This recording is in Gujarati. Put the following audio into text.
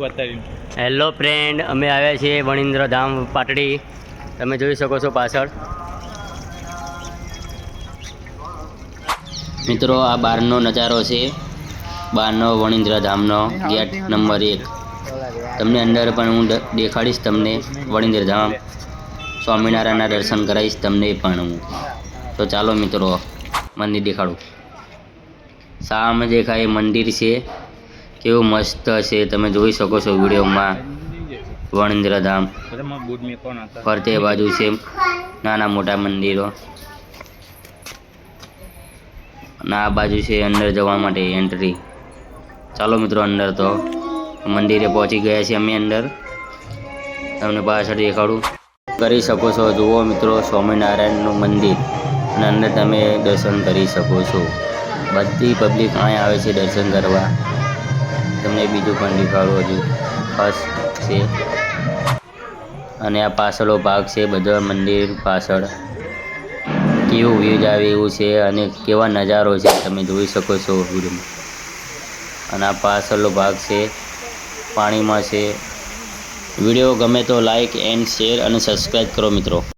હેલો ફ્રેન્ડ, અમે આવ્યા છીએ વણિન્દ્ર ધામ પાટડી. તમે જોઈ શકો છો પાછળ. મિત્રો, આ બહારનો નજારો છે, બહારનો વણિન્દ્ર ધામનો ગેટ નંબર 1. તમને અંદર પણ હું દેખાડીશ, તમને વણિન્દ્ર ધામ સ્વામિનારાયણના દર્શન કરાવીશ તમને પણ હું. તો ચાલો મિત્રો, મંદિર દેખાડું. સામે દેખાય મંદિર છે, કેવું મસ્ત છે, તમે જોઈ શકો છો વિડીયોમાં. વણિન્દ્ર ધામ ફરતે બાજુ છે નાના મોટા મંદિરો, અને આ બાજુ છે અંદર જવા માટે એન્ટ્રી. ચાલો મિત્રો, અંદર તો મંદિરે પહોંચી ગયા છીએ અમે. અંદર તમને પાછળ દેખાડું. કરી શકો છો, જુઓ મિત્રો, સ્વામિનારાયણનું મંદિર, અને અંદર તમે દર્શન કરી શકો છો. બધી પબ્લિક અહીં આવે છે દર્શન કરવા. તમને બીજું પણ દેખાડું હજુ ખાસ છે. અને આ પાછળનો ભાગ છે બધા મંદિર પાછળ કેવું વ્યૂઝ આવે એવું છે, અને કેવા નજારો છે તમે જોઈ શકો છો વિડીયોમાં. અને આ પાછળનો ભાગ છે, પાણીમાં છે. વિડીયો ગમે તો લાઈક એન્ડ શેર અને સબસ્ક્રાઈબ કરો મિત્રો.